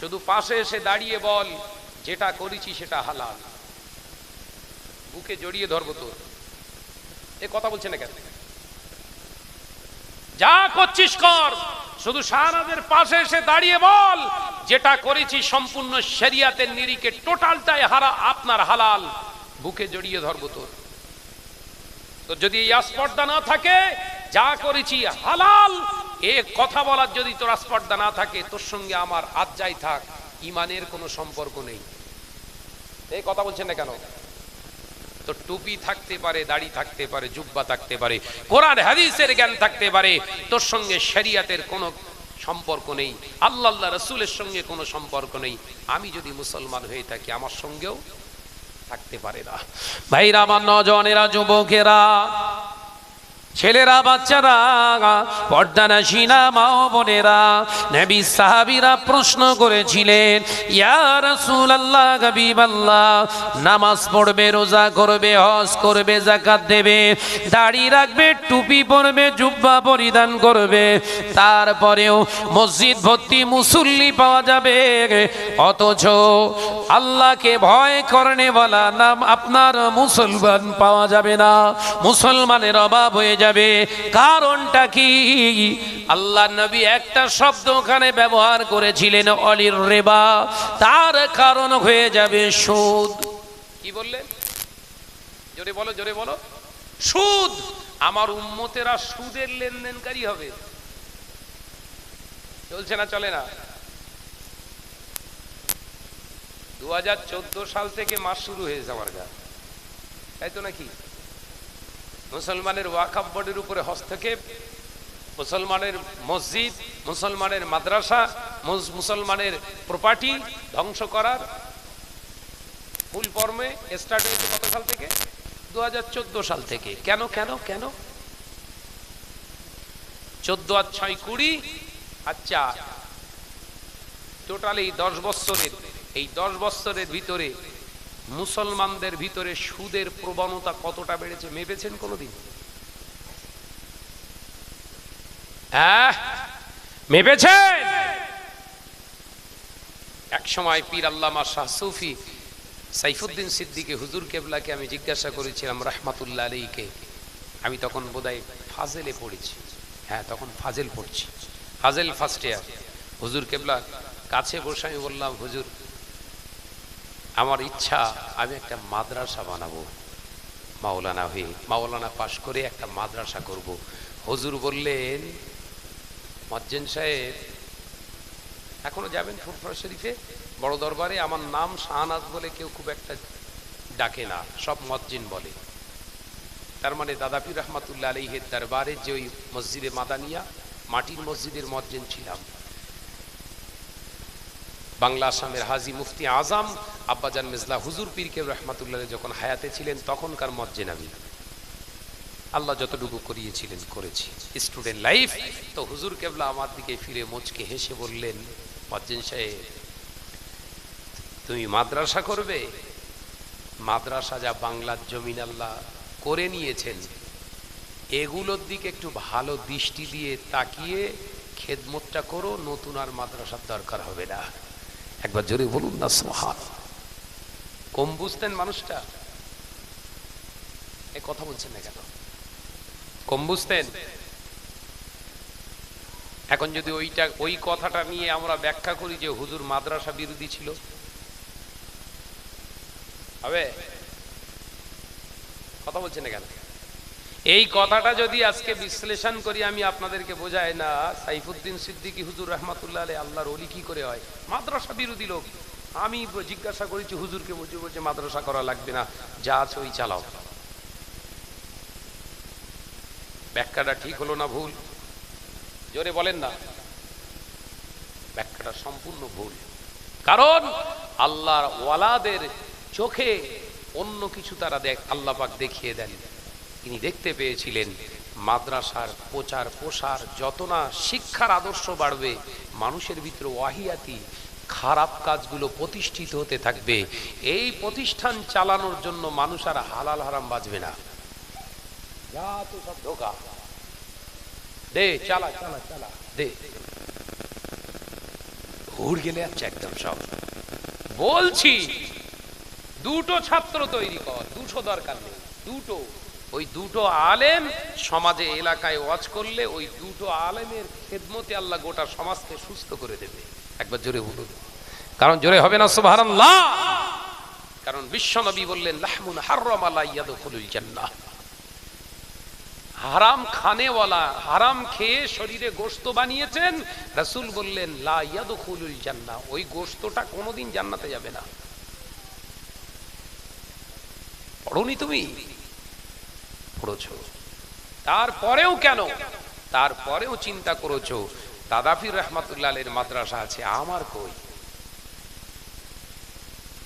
শুধু পাশে এসে দাঁড়িয়ে বল যেটা করেছি সেটা হালাল, বুকে জড়িয়ে ধরবো তোর। এ কথা বলছে না কেন? যা করছিস কর, শুধু শাহনাজের পাশে এসে দাঁড়িয়ে বল যেটা করেছি সম্পূর্ণ শরিয়াতের নিরিখে টোটালটাই আপনার হালাল, বুকে জড়িয়ে ধরবো তোর। তো যদি এই স্পর্ধা না থাকে, যা করেছি হালাল এ কথা বলার যদি তোর স্পর্ধা না থাকে, তোর সঙ্গে আমার আজ যাই থাক, ইমানের কোনো সম্পর্ক নেই। এই কথা বলছেন না কেন? তো টুপি থাকতে পারে, দাড়ি থাকতে পারে, জুব্বা থাকতে পারে, কোরআন হাদিসের জ্ঞান থাকতে পারে, তোর সঙ্গে শরিয়াতের কোনো সম্পর্ক নেই, আল্লাহ রাসূলের সঙ্গে কোনো সম্পর্ক নেই। আমি যদি মুসলমান হয়ে থাকি, আমার সঙ্গেও থাকতে পারে না। ভাইরা আমার, নওজওয়ানেরা, যুবকেরা, ছেলেরা, বাচ্চারা, পর্দানাশীনা মা ও বোনেরা, নবী সাহাবীরা প্রশ্ন করেছিলেন, ইয়া রাসূলুল্লাহ, হাবিবাল্লাহ, নামাজ পড়বে, রোজা করবে, হজ করবে, যাকাত দেবে, দাড়ি রাখবে, টুপি পরবে, জুব্বা পরিধান করবে, তারপরেও মসজিদ ভর্তি মুসল্লি পাওয়া যাবে, অথচ আল্লাহকে ভয় করনেওয়ালা নাম আপনার মুসলমান পাওয়া যাবে না, মুসলমানের অভাব হয়ে যাবে। কারণটা কি? আল্লাহ নবী একটা শব্দ ওখানে ব্যবহার করেছিলেন, অলির রিবা, তার কারণ হয়ে যাবে সুদ। কি বললেন? জোরে বলো, জোরে বলো। সুদ। আমার উম্মতেরা সুদের লেনদেনকারী হবে। চলছে না? চলে না? 2014 সাল থেকে মাস শুরু হয়েছে আমার গা, তাই তো নাকি? মুসলমানের ওয়াকফ বোর্ডের উপরে হস্তক্ষেপ, মুসলমানের মসজিদ, মুসলমানের মাদ্রাসা, মুসলমানের প্রপার্টি ধ্বংস করার ফুল ফর্মে স্টার্ট হয়েছে কত সাল থেকে? 2014 সাল থেকে। কেন কেন কেন? 14 আর 6 20। আচ্ছা, টোটাল এই 10 বছরের ভিতরে মুসলমানদের ভিতরে সুদের প্রবণতা কতটা বেড়েছে মেপেছেন কোনদিন? মেপেছেন? এক সময় পীর আল্লামা শাহ সুফি সাইফুদ্দিন সিদ্দিকী হুজুর কেবলাকে আমি জিজ্ঞাসা করেছিলাম রাহমাতুল্লাহ আলাইহিকে, আমি তখন বোধহয় ফাজেলে পড়েছি, হ্যাঁ তখন ফাজেল পড়ছি, ফাজেল ফার্স্ট ইয়ার। হুজুর কেবলা কাছে বসে আমি বললাম, হুজুর আমার ইচ্ছা আমি একটা মাদ্রাসা বানাবো, মাওলানা হয়ে, মাওলানা পাশ করে একটা মাদ্রাসা করব। হুজুর বললেন, মুয়াজ্জিন সাহেব এখনো যাবেন ফুরফুরা শরীফে বড় দরবারে? আমার নাম শাহনাজ বলে কেউ খুব একটা ডাকে না, সব মুয়াজ্জিন বলে। তার মানে দাদা পীর রহমাতুল্লাহ আলাইহির দরবারে যে ওই মসজিদে মাদানিয়া, মাটির মসজিদের মুয়াজ্জিন ছিলাম। বাংলা আসামের হাজী মুফতি আজম আব্বাজান মিজলা হুজুর পীর কেবলা রহমাতুল্লাহ যখন হায়াতে ছিলেন তখনকার মুয়াজ্জিন আমি। আল্লাহ যতটুকু করিয়েছিলেন করেছি, স্টুডেন্ট লাইফ। তো হুজুর কেবলা আমার দিকে ফিরে মুচকে হেসে বললেন, মুয়াজ্জিন সাহেব তুমি মাদ্রাসা করবে? মাদ্রাসা যা বাংলার জমিন আল্লাহ করে নিয়েছেন, এগুলোর দিকে একটু ভালো দৃষ্টি দিয়ে তাকিয়ে খেদমতটা করো, নতুন আর মাদ্রাসার দরকার হবে না। একবার জোরে বলুন না সুবহানাল্লাহ। কম বুঝতেন মানুষটা? এ কথা বলছেন না কেন? কম বুঝতেন? এখন যদি ওই কথাটা নিয়ে আমরা ব্যাখ্যা করি যে হুজুর মাদ্রাসা বিরোধী ছিল, হবে? কথা বলছেন না কেন? এই কথাটা যদি আজকে বিশ্লেষণ করি, আমি আপনাদেরকে বোঝাই না সাইফুদ্দিন সিদ্দিকী হুজুর রহমাতুল্লাহ আলাইহি আল্লাহর ওলি কি করে হয়? মাদ্রাসা বিরোধী লোক। আমি জিজ্ঞাসা করেছি হুজুরকে, বলছে মাদ্রাসা করা লাগবে না, যা আছে ওই চালাও। ব্যাখ্যাটা ঠিক হলো না ভুল? জোরে বলেন না। ব্যাখ্যাটা সম্পূর্ণ ভুল। কারণ আল্লাহর ওয়ালাদের চোখে অন্য কিছু তারা আল্লাহ পাক দেখিয়ে দেন। তিনি দেখতে পেয়েছিলেন মাদ্রাসার প্রচার প্রসার যত না শিক্ষার আদর্শ বাড়বে, মানুষের ভিতরে ওয়াহিয়াতি খারাপ কাজগুলো প্রতিষ্ঠিত হতে থাকবে। এই প্রতিষ্ঠান চালানোর জন্য মানুষ আর হালাল হারাম বাঁচবে না। যা তো সব ধোকা দে, চালা চালা চালা দে। হুড় গেলে যাচ্ছে একদম সব। বলছি দুটো ছাত্র তৈরি কর, দুটো দরকার নেই, দুটো, ওই দুটো আলেম সমাজে এলাকায় ওয়াজ করলে ওই দুটো আলেমের খেদমতে আল্লাহ গোটা সমাজকে সুস্থ করে দেবে। একবার জোরে বলুন, কারণ জোরে হবে না সুবহানাল্লাহ। কারণ বিশ্বনবী বললেন লাহমুন হারাম লা ইয়াদখুলুল জান্নাহ, হারাম খানেওয়ালা, হারাম খেয়ে শরীরে গোশত বানিয়েছেন, রাসূল বললেন লা ইয়াদখুলুল জান্নাহ, ওই গোশতটা কোনোদিন জান্নাতে যাবে না। পড়োনি তুমি? পড়েছো। তারপরেও কেন, তারপরেও চিন্তা করেছো দাদাফির রহমাতুল্লাহ আলাইহির মাদ্রাসা আছে, আমার কই?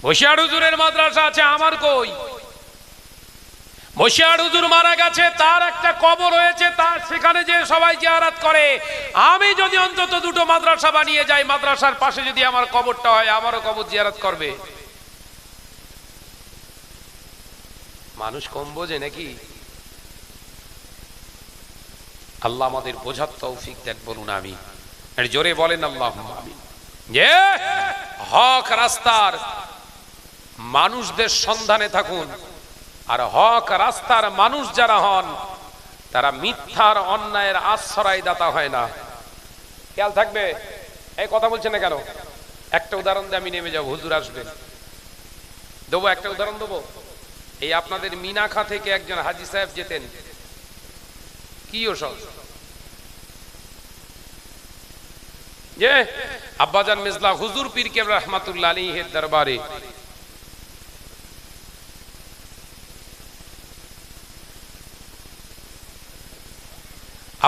বসিয়ার হুজুরের মাদ্রাসা আছে, আমার কই? বসিয়ার হুজুর মারা গেছে, তার একটা কবর হয়েছে, তার সেখানে যে সবাই জিয়ারত করে। আমি যদি অন্তত দুটো মাদ্রাসা বানিয়ে যাই, মাদ্রাসার পাশে যদি আমার কবরটা হয়, আমারও কবর জিয়ারত করবে। মানুষ কম বোঝে নাকি? আল্লাহ আমাদের বোঝার তৌফিক দেন, বলুন আমিন। আর জোরে বলেন আল্লাহুম্মা আমিন। যে হক রাস্তার মানুষদের সন্ধানে থাকুন, আর হক রাস্তার মানুষ যারা হন তারা মিথ্যার অন্যায়ের আশ্রয়দাতা হয় না। খেয়াল থাকবে। এই কথা বলছেন না কেন? একটা উদাহরণ দিয়ে আমি নেমে যাব, হুজুর আসবেন। দেবো একটা উদাহরণ দেবো। এই আপনাদের মিনাখা থেকে একজন হাজী সাহেব যেতেন, কি ওসব যে আব্বাজান মিজলা হুজুর পীর কেবলা রহমাতুল্লাহ আলাইহির দরবারে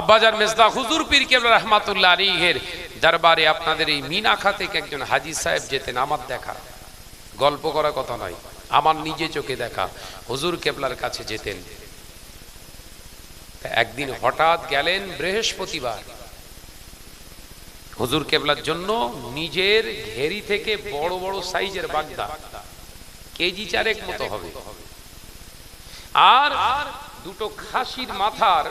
আব্বাজান মিজলা হুজুর পীর কেবলা রহমাতুল্লাহ আলাইহির দরবারে আপনাদের এই মিনাখা থেকে একজন হাজী সাহেব যেতেন। আমার দেখা, গল্প করা কথা নয়, আমার নিজে চোখে দেখা। হুজুর কেবলার কাছে যেতেন। একদিন হঠাৎ গেলেন বৃহস্পতিবার, হুজুর কেবলার জন্য নিজের ঘেরি থেকে বড় বড় সাইজের বাগদা, কেজি 4 মতো হবে, আর দুটো খাসির মাথার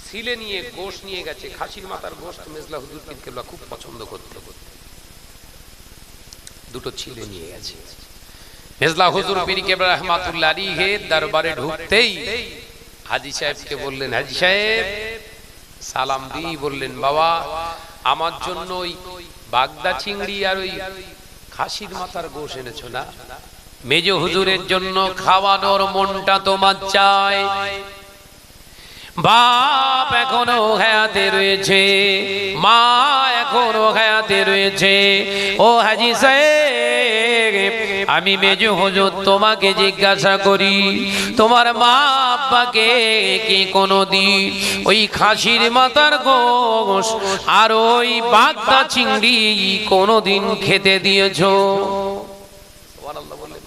ছিলে নিয়ে গোশ নিয়ে গেছে। খাসির মাথার গোশ মেজলা হুজুর পীর কেবলা খুব পছন্দ করতে, দুটো ছিলে নিয়ে গেছে। মেজলা হুজুর পীর কেবলা রহমাতুল্লাহ আলাইহির দরবারে ঢুকতেই হাজী সাহেবকে বললেন, হাজী সাহেব সালাম দিয়ে বললেন, বাবা আমার জন্য ওই বাগদা চিংড়ি আর ওই খাসির মাথার গোশ এনেছো না? মেজ হুজুরের জন্য খাওয়ানোর মনটা তোমার চাই। বাপ এখনো হায়াতে রয়েছে, মা এখনো হায়াতে রয়েছে। ও হাজী সাহেব, আমি মেজ হুজুর তোমাকে জিজ্ঞাসা করি, তোমার মা আব্বাকে কি কোনোদিন ওই খাসির মাথার গোশ আর ওই বাগদা চিংড়ি কোনোদিন খেতে দিয়েছো? সুবহানাল্লাহ বললেন।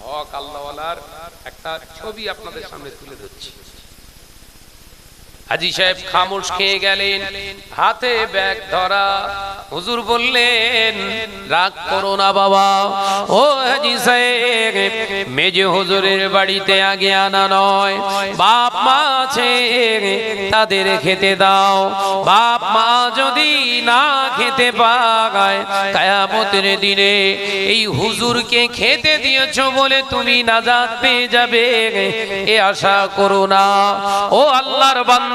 হক আল্লাহওয়ালার একটা ছবি আপনাদের সামনে তুলে ধরছি। হাজী সাহেব খামোশ খেয়ে গেলেন, হাতে ব্যাগ ধরা। হুজুর বললেন, রাগ করো না বাবা। ও হাজী সাহেব, মেজ হুজুরের বাড়িতে আগে আনা নয়, বাপ মা আছে তাদের খেতে দাও। বাপ মা যদি না খেতে পায়, কিয়ামতের দিনে এই হুজুরকে খেতে দিয়েছো বলে তুমি নাজাত পেয়ে যাবে, এ আশা করো না। ও আল্লাহর বান্দা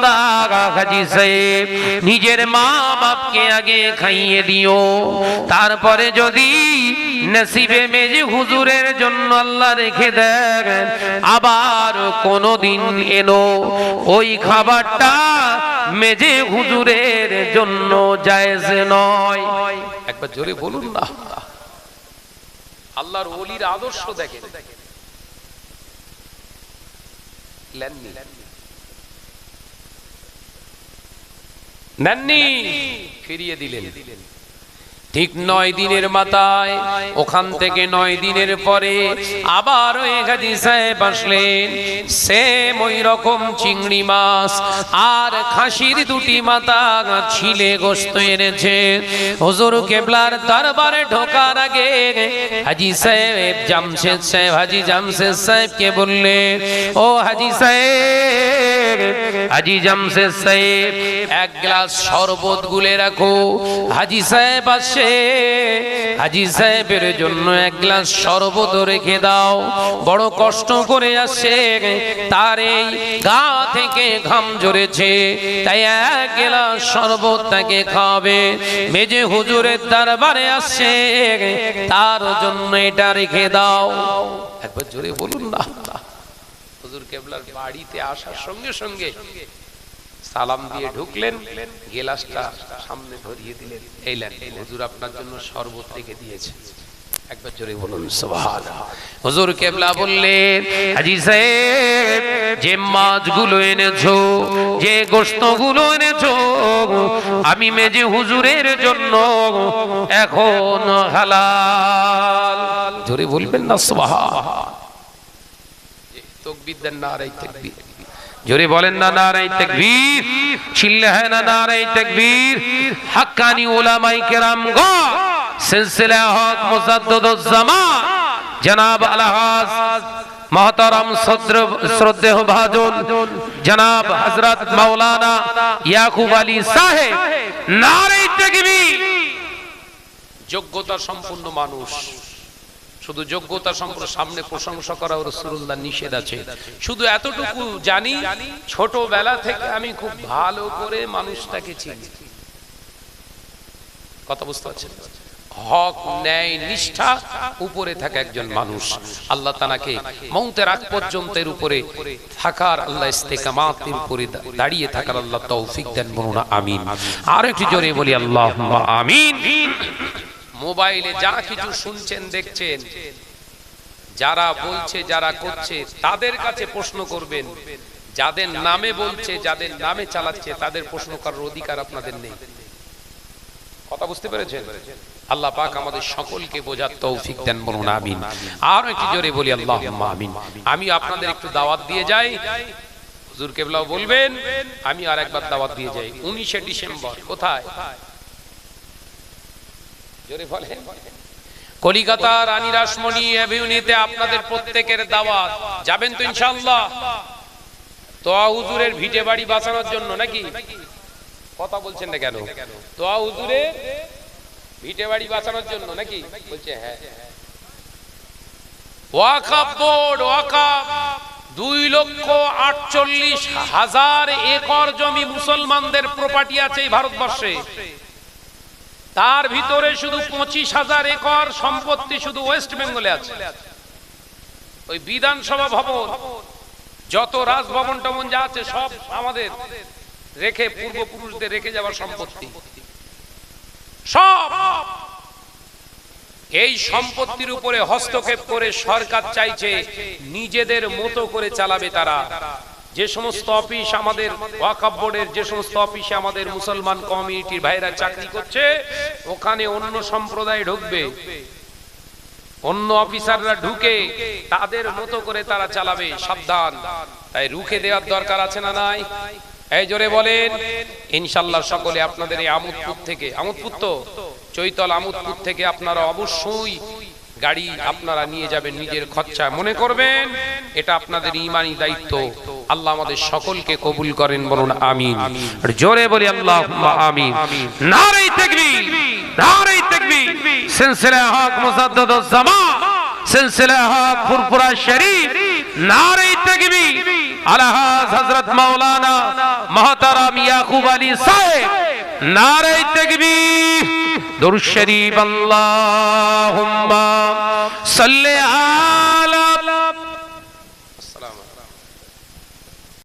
হাজী সাহেব, নিজের মা বাপকে আগে খাইয়ে দিও, তারপরে যদি নসিবে মেজ হুজুরের জন্য আল্লাহ রেখে দেন, আবার কোনদিন এনো ওই খাবারটা মেজে হুজুরের জন্য জায়েজ নয়। একবার জোরে বলুন না। আল্লাহর ওলির আদর্শ দেখেন। নেননি, ফিরিয়ে দিলেন। ঠিক 9 দিনের মাথায় ওখান থেকে 9 দিনের পরে আবার ওই গাজী সাহেব আসলেন, সেম ওই রকম চিংড়ি মাছ আর খাসির 2টি মাথা ছিলে গোশত এনেছে। হুজুর কেবলার দরবারে ঢোকার আগে হাজী সাহেব জামশেদ সাহেব হাজী জামশেদ সাহেবকে বললেন, ও হাজী সাহেব, হাজী জামশেদ সাহেব, এক গ্লাস শরবত গুলে রাখো। হাজী সাহেব আসে, হাজী সাহেবের জন্য এক গ্লাস শরবত রেখে দাও। বড় কষ্ট করে আসে, তার এই গা থেকে ঘাম ঝরেছে, তাই এক গ্লাস শরবত তাকে খাবে। মেজে হুজুরের দরবারে আসছে, তার জন্য এটা রেখে দাও। একবার জোরে বলুন না। হুজুর কেবলার বাড়িতে আসার সঙ্গে সঙ্গে সালাম দিয়ে ঢুকলেন, গেলাসটা সামনে ধরিয়ে দিলেন, এইলেন হুজুর আপনার জন্য শরবত রেখে দিয়েছে। একবার জোরে বলুন সুবহানাল্লাহ। হুজুর কেবলা বললেন, হাজী সাহেব, যে মাছগুলো এনেছো, যে গোশতগুলো এনেছো, আমি মেজে হুজুরের জন্য এখন হালাল। জোরে বলবেন না সুবহানাল্লাহ। তাকবীর দেন, নারায়ে তাকবীর। জোরে বলেন না নারায়ে তাকবীর। চিল্লায় না নারায়ে তাকবীর। হাক্কানি উলামায়ে কেরাম গো, সিলসিলা হক মুজাদ্দিদুজ জামান জনাব আলহাজ محترم শ্রদ্ধেয় ভাজন জনাব হযরত মাওলানা ইয়াকুব আলী সাহেব, নারে তাকবীর। যোগ্যতা সম্পন্ন মানুষ, শুধু যোগ্যতা সম্পর্কে সামনে প্রশংসা করা রাসূলুল্লাহ নিষেধ আছে। শুধু এতটুকু জানি, ছোটবেলা থেকে আমি খুব ভালো করে মানুষটাকে চিনি। কথা বুঝতে পারছেন? হক, ন্যায়, নিষ্ঠা উপরে থাকা একজন মানুষ, আল্লাহ তাআলাকে মওতের আগ পর্যন্ত এর উপরে থাকার, আল্লাহ ইস্তেকামাতের উপরে দাঁড়িয়ে থাকার আল্লাহ তৌফিক দেন, বলুন আমিন। আর একটু জোরে বলি আল্লাহুম্মা আমিন। মোবাইলে যা কিছু শুনছেন দেখছেন, যারা বলছে যারা করছে তাদের কাছে প্রশ্ন করবেন। যাদের নামে বলছে, যাদের নামে চালাচ্ছে, তাদের প্রশ্ন করার অধিকার আপনাদের নেই। কথা বুঝতে পেরেছেন? আল্লাহ পাক আমাদের সকলকে বোঝার তৌফিক দেন, বলুন আমিন। আর একটু জোরে বলি আল্লাহুম্মা আমিন। আমি আপনাদের একটু দাওয়াত দিয়ে যাই, হুজুর কেবলাও বলবেন, আমি আর একবার দাওয়াত দিয়ে যাই। 19শে ডিসেম্বর কোথায়? জোরে বলেন। কলিকাতা রানী রাসমণি এভিনিউতে আপনাদের প্রত্যেকের দাওয়াত। যাবেন তো ইনশাআল্লাহ? তোয়া হুজুরের ভিটে বাড়ি বাঁচানোর জন্য নাকি? কথা বলছেন না কেন? তোয়া হুজুরের ভিটে বাড়ি বাঁচানোর জন্য নাকি? বলছে হ্যাঁ। ওয়াকফ বোর্ড, ওয়াকফ 2,48,000 একর জমি মুসলমানদের প্রপার্টি আছে এই ভারতবর্ষে। তার ভিতরে শুধু 25,000 একর সম্পত্তি শুধু ওয়েস্ট বেঙ্গলে আছে। ওই বিধানসভা ভবন, যত রাজভবন টবন যা আছে সব আমাদের রেখে, পূর্বপুরুষদের রেখে যাওয়ার সম্পত্তি সব। এই সম্পত্তির উপরে হস্তক্ষেপ করে সরকার চাইছে নিজেদের মতো করে চালাবে তারা। যে সমস্ত অফিস আমাদের ওয়াকফ বোর্ডের, যে সমস্ত অফিসে আমাদের মুসলমান কমিউনিটির ভাইরা চাকরি করছে, ওখানে অন্য সম্প্রদায় ঢুকবে, অন্য অফিসাররা ঢুকে তাদের মতো করে তারা চালাবে। সাবধান। তাই রুখে দেওয়ার দরকার আছে না নাই? এই জোরে বলেন ইনশাআল্লাহ। সকলে আপনাদের এই আমোদপুর থেকে, আমোদপুর তো চৈতল, আমোদপুর থেকে আপনারা অবশ্যই গাড়ি আপনারা নিয়ে যাবেন নিজের খরচায়। মনে করবেন এটা আপনাদের ঈমানি দায়িত্ব। আল্লাহ আমাদের সকলকে কবুল করেন, বলুন আমিন। আর জোরে বলি আল্লাহুম্মা আমিন। নারে তাকবীর, নারে তাকবীর। সিলসিলা হক মুজাদ্দিদুজ জামান, সিলসিলা হক ফুরফুরা শরীফ, নারে তাকবীর। আলহাজ হযরত মাওলানা মুহতারাম ইয়াকুব আলী সাহেব, নারে তাকবীর। দুরূদ শরীফ। আল্লাহুম্মা সাল্লি আলা